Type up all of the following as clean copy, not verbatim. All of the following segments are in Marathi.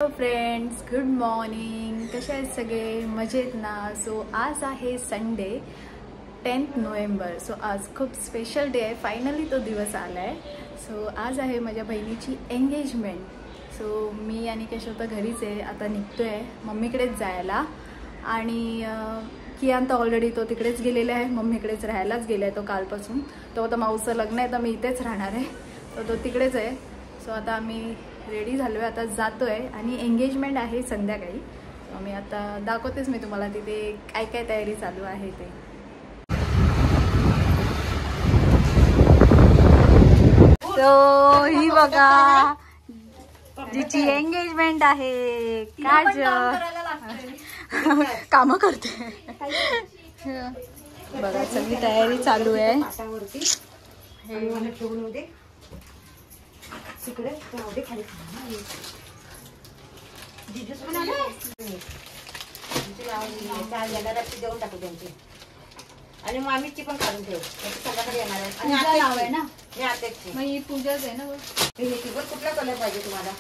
Hello friends, good morning. कसे आहेत सगळे? मजेत ना? सो आज आहे संडे 10 नोव्हेंबर. सो आज खूप स्पेशल डे आहे. फायनली तो दिवस आला आहे. सो आज आहे माझ्या बहिणीची एंगेजमेंट. सो मी आणि केशव तर घरीच आहे. आता निघतो आहे मम्मीकडेच जायला. आणि कियान तर ऑलरेडी तो तिकडेच गेलेला आहे, मम्मीकडेच राहायलाच गेला आहे तो कालपासून. तो आता माऊचं लग्न आहे तर मी इथेच राहणार आहे, तर तो तिकडेच आहे. सो आता आम्ही रेडी झालो आहे, आता जातो आहे. आणि एंगेजमेंट आहे संध्याकाळी. मी आता दाखवतेच मी तुम्हाला तिथे काय काय तयारी चालू आहे ते. सो ही बघा जिची एंगेजमेंट आहे. काजल काम करते बघा, सगळी तयारी चालू आहे. आणि मामीची पण काढून ठेव, संध्याकाळी येणार आहे. नाव आहे ना, मी आतेची मग ही पूजाच आहे ना. कुठला कलर पाहिजे तुम्हाला?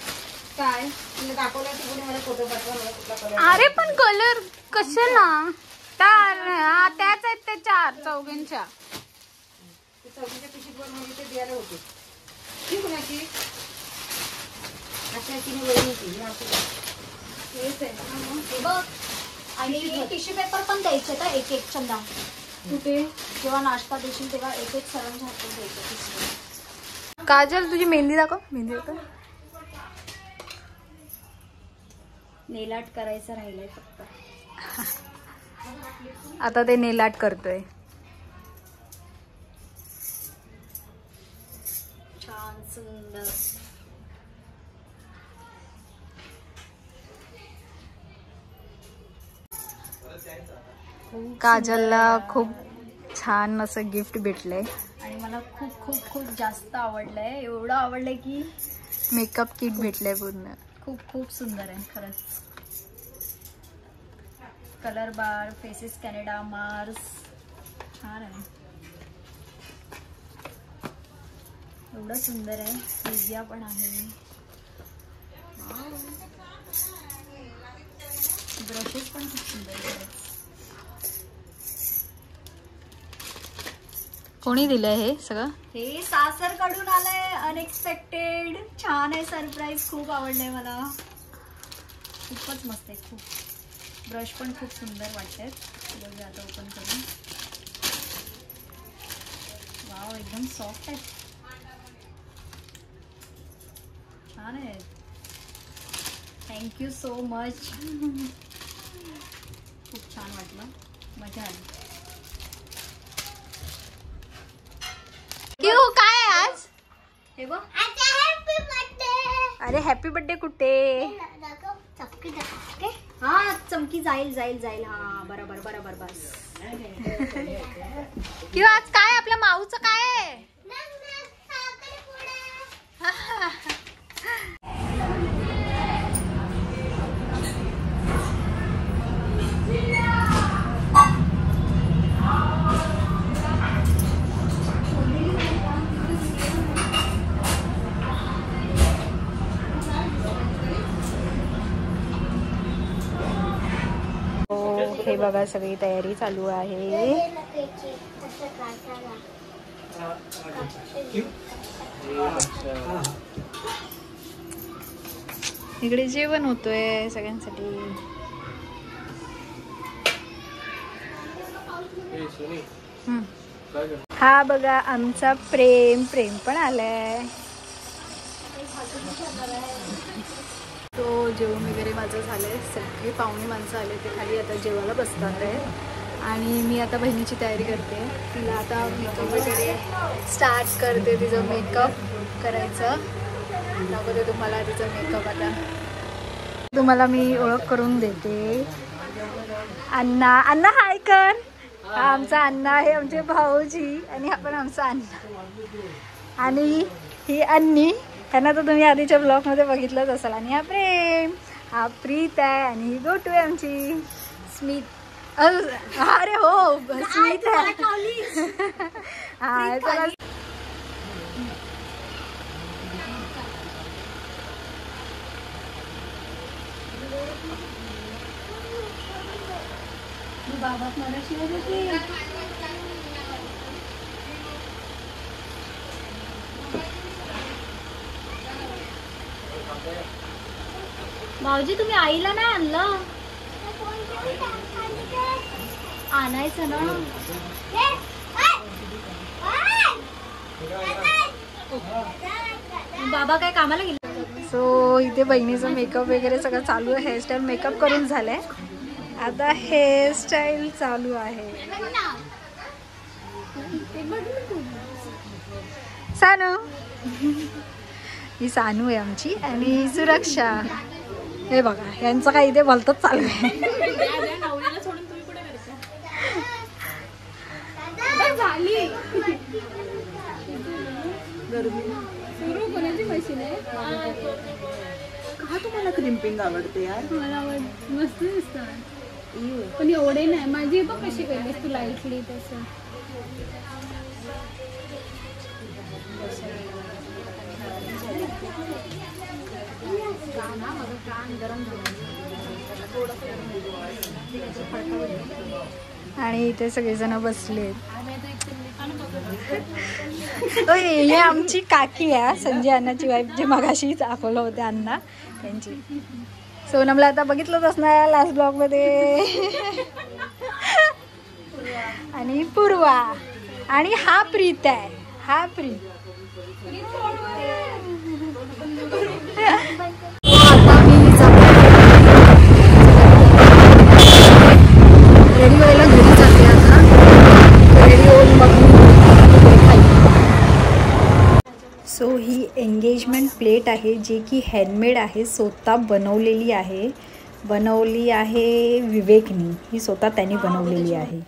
काय तुम्ही दाखवलं की मला फोटो पाठवा, मला कुठला कलर. अरे पण कलर कशाला? त्याच आहेत ते चार चौघींच्या. चौकीच्या पिशीत वर म्हणजे ते द्यायला होते. ती कुणाची? अच्छा, तिने वहिनीची. हेच आहे हे बघ. आणि टिश्यू पेपर पण द्यायचे का एक एक चंदा. कुठे? जेव्हा नाश्ता देशील तेव्हा एक एक सर्वांच्या हातात द्यायचं. काजल तुझी मेहंदी दाखव. मेहंदी दाखव. नेल आर्ट करायचं राहिलंय फक्त. आता ते नेल आर्ट करतोय. छान सुंदर. काजलला खूप छान असं गिफ्ट भेटलंय आणि मला खूप खूप खूप जास्त आवडलंय. एवढं आवडलंय की मेकअप किट भेटलंय पूर्ण. खूप खूप सुंदर आहे खरंच. कलर बार, फेसेस कॅनडा, मार्स. छान आहे, एवढं सुंदर आहे. लिजिया पण आहे. ब्रशेस पण खूप सुंदर आहेत. कोणी दिलंय हे सगळं? हे सासर कडून आलंय, अनएक्सपेक्टेड. छान आहे, सरप्राईज. खूप आवडलंय मला, खूपच मस्त आहे. खूप ब्रश पण खूप सुंदर वाटतात. बघूया आता ओपन करून. वाव, एकदम सॉफ्ट आहे, छान आहे. Thank you so much. खूप छान वाटलं, मजा आली. क्यों काय आज? हे बघ. अरे हॅपी बर्थडे कुठे? हा, चमकी जाईल जाईल जाईल. हा, बरोबर बरोबर, बस. किंवा आज काय आपल्या माऊचं काय आहे? हे बघा, सगळी तयारी चालू आहे. इकडे जेवण होतोय सगळ्यांसाठी. हा बघा आमचा प्रेम पण आलाय. तो जेवण वगैरे माझं झालंय. सगळी पाहुणे माणसं आले, ते खाली आता जेवायला बसतात आहे. आणि मी आता बहिणीची तयारी करते. तिला आता मेकअप वगैरे स्टार्ट करते. तिचं मेकअप करायचं. दाखवते तुम्हाला तिचं मेकअप. आता तुम्हाला मी ओळख करून देते. अण्णा, अण्णा हाय कर. हा आमचा अण्णा आहे, आमचे भाऊजी. आणि हा पण आमचा अण्णा. आणि ही अन्नी, त्यांना तर तुम्ही आधीच्या ब्लॉगमध्ये बघितलंच असाल. आणि हा प्रेम, हा प्रीत आहे. आणि ही गोटू आहे आमची स्मित. अरे हो, स्मित आहे. हा, बाबा मला शिवत होती. भाऊजी तुम्ही आईला नाही आणलं? आणायचं ना. बाबा काय कामाला गेले? सो इथे बहिणीचं मेकअप वगैरे सगळं चालू आहे. हेअरस्टाईल मेकअप करून झालंय, आता हेअरस्टाईल चालू आहे. सानू, ही सानू आहे आमची आणि सुरक्षा. हे बघा यांचं काय इथे भलतंच चालू आहे. कोणाची मशीन आहे? का तुम्हाला क्रिम्पिंग आवडते यार? मला आवड मस्त दिसतात पण एवढे नाही. माझी बघ कशी केलीस तू लाईटली तसं. आणि इथे सगळेजण बसले. हे आमची काकी आहे, संजय अण्णाची वाईफ, जे मगाशी दाखवलं होते अण्णा त्यांची. सोनमला आता बघितलंच असणार लास्ट ब्लॉग मध्ये. आणि पूर्वा आणि हा प्रीत आहे. हा प्रीत. रेडी व्हायला घरी जाते आता. रेडी होऊन मग सो ही एंगेजमेंट प्लेट आहे जी की हँडमेड आहे, स्वतः बनवलेली आहे विवेकनी. ही स्वतः त्यांनी बनवलेली आहे.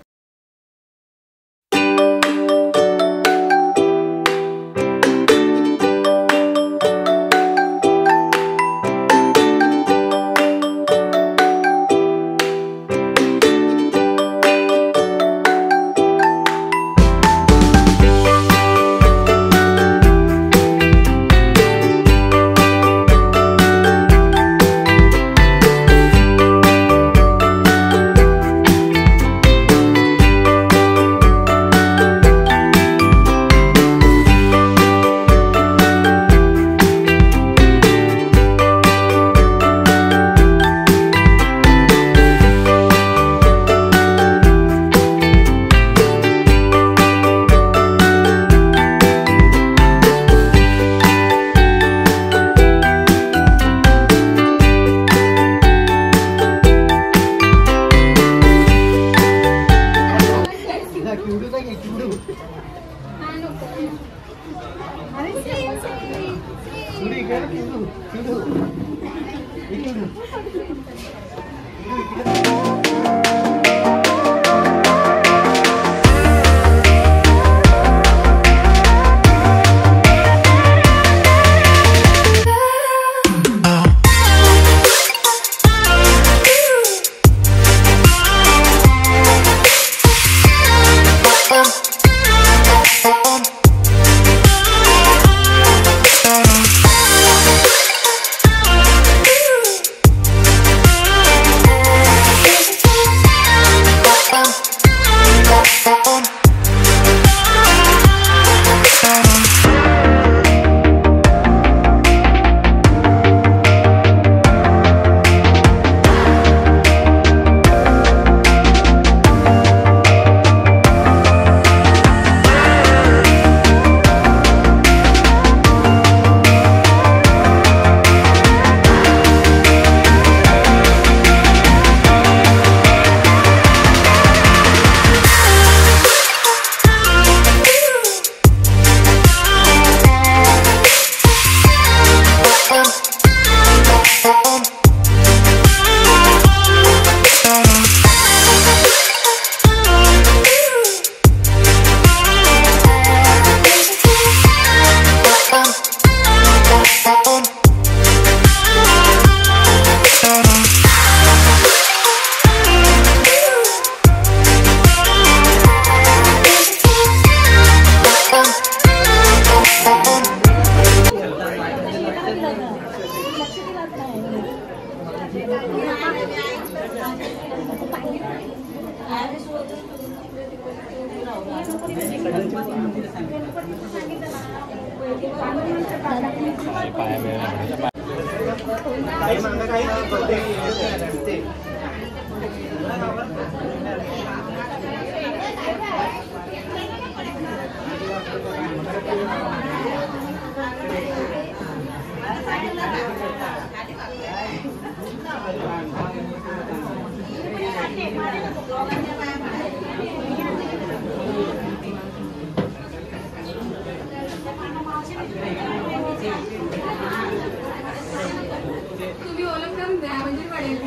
तुम्ही ओळख करून द्या म्हणजे पडेल.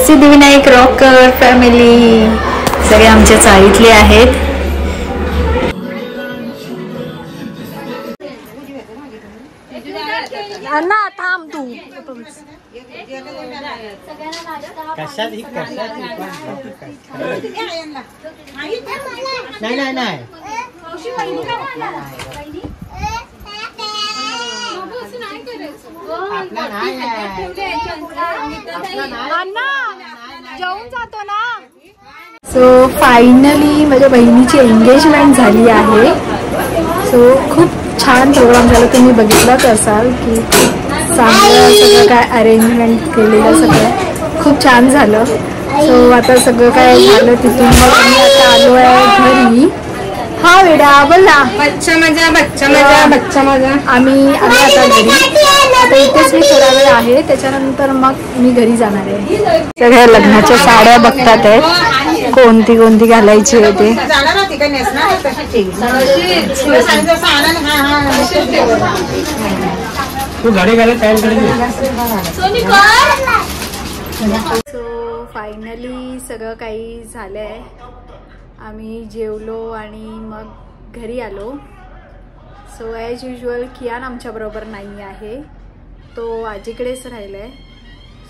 सिद्धिविनायक रॉकर फॅमिली सगळे आमच्या चाळीतले आहेत. अन्ना थांब तू. नाही नाही जाऊन जातो ना. सो फायनली माझ्या बहिणीची एंगेजमेंट झाली आहे. सो खूप छान प्रोग्राम झाला. तुम्ही बघितलाच असाल की चांगलं सगळं काय अरेंजमेंट केलेलं सगळं खूप छान झालं. सो आता सगळं काय झालं तिथून मग आम्ही आता आलो आहे घरी. हा वेडा बोल ना. बच्चा मजा बच्चा मजा बच्चा मजा. आम्ही आलो आता घरी. आता इथेच मी थोडा वेळ आहे, त्याच्यानंतर मग मी घरी जाणार आहे. सगळ्या लग्नाच्या साड्या बघतात आहेत कोणती कोणती घालायची आहे ते. सो फायनली सगळं काही झालंय. आम्ही जेवलो आणि मग घरी आलो. सो ॲज युजल कियान आमच्याबरोबर नाही आहे, तो आजीकडेच राहिला आहे.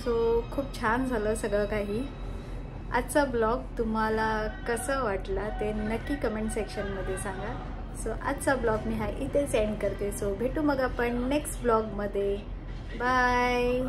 सो खूप छान झालं सगळं काही. आजचा ब्लॉग तुम्हाला कसं वाटला ते नक्की कमेंट सेक्शनमध्ये सांगा. सो आजचा ब्लॉग मी इथे सेंड करते. सो भेटू मग आपण नेक्स्ट ब्लॉगमध्ये. बाय.